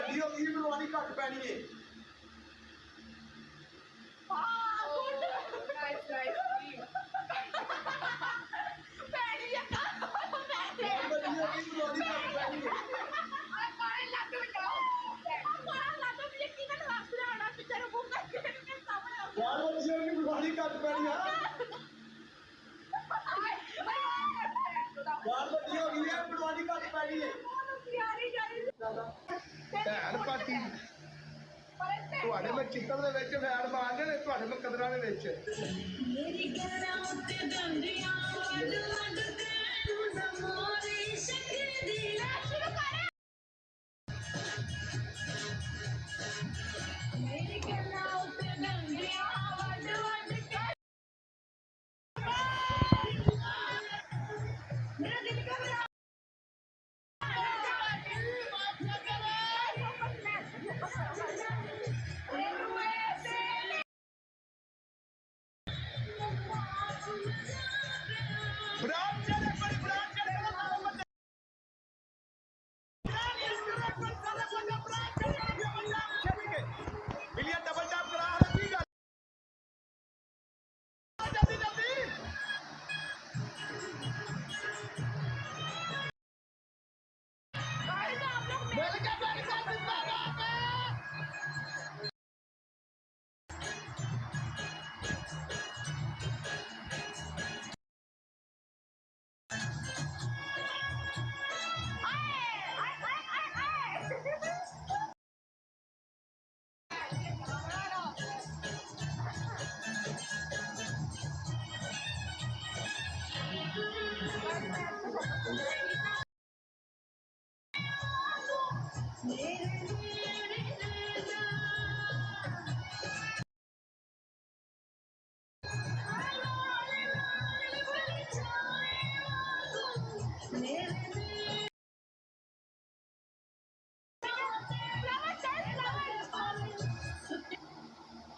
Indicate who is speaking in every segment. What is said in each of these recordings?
Speaker 1: ਵੱਡੀ ਹੋ ਗਈ ਬਣਵਾਣੀ ਘੱਟ ਪੈਣੀ ਏ ਘੱਟ ਪੈਣੀ ਆ ਯਾਰ ਵੱਡੀ ਹੋ ਗਈ ਹੈ ਬਣਵਾਣੀ ਘੱਟ ਪੈਣੀ ਏ ਭੈਣ ਪਾਟੀ ਤੁਹਾਡੇ ਮੈਂ ਚਿੱਤਰ ਦੇ ਵਿੱਚ ਵੈਰ ਮਾਰਦੇ ਨੇ ਤੁਹਾਡੇ ਮੈਂ ਕਦਰਾਂ ਦੇ ਵਿੱਚ ਮੇਰੀ ਗੱਲਾਂ ਉੱਤੇ ਦੰਦੀਆਂ ਵੱਡ ਵੱਡ ਤੈਨੂੰ ਨਮੋਰੀ ਸ਼ਕਲ ਦੀ ਸ਼ੁਰੂ ਕਰ ਮੇਰੀ ਗੱਲਾਂ ਉੱਤੇ ਦੰਦੀਆਂ ਵੱਡ ਵੱਡ ਮੇਰਾ ਦਿਲ ਕਰ ਰਿਹਾ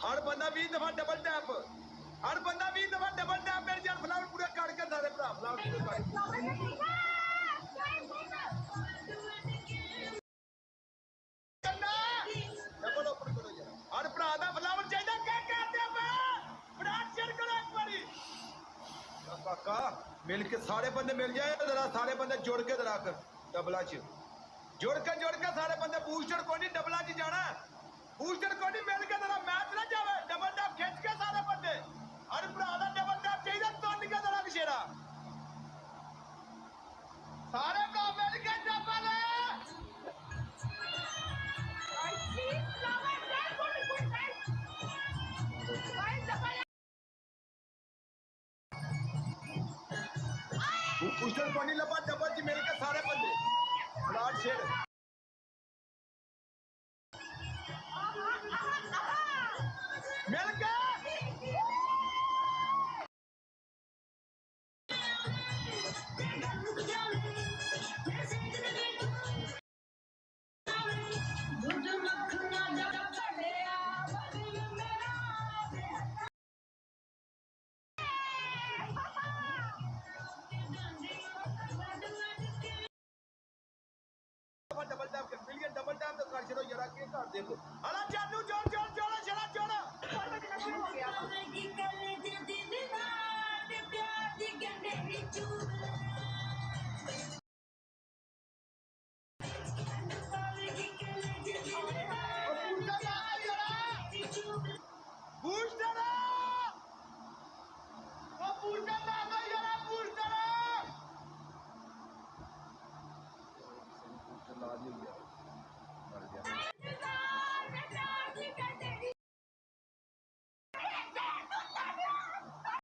Speaker 1: हर बंदा 20 दफा डबल टैप हर बंदा 20 दफा डबल टैप मेरे यार फ्लावर पूरे काट के सारे भरा फ्लावर पूरे काट डबल ओपन करो यार हर भरा दा फ्लावर चाहिए क्या कहते हैं बड़ा शेयर करो एक बारी काका मिल के सारे बंदे मिल जाए जरा सारे बंदे जोड़ के जरा कर डबला च जोड़ के सारे बंदे बूस्टर को नहीं डबला च जाना बूस्टर को नहीं मिल के जरा मैच ना जावे डबल टैप खिंच के सारे बंदे हर भरा दा डबल टैप चाहिए तोड़ के जरा शेरा सारे को मिल के डबल बूस्टर को नहीं लपा डबल च मिल के सारे बंदे ब्राड शेर मिल गया डबल टैप कर मिल गया डबल टैप तो कर चलो जरा के कर देखो अला जानू जोड़ जोड़ जोड़ चला जोड़ हो गया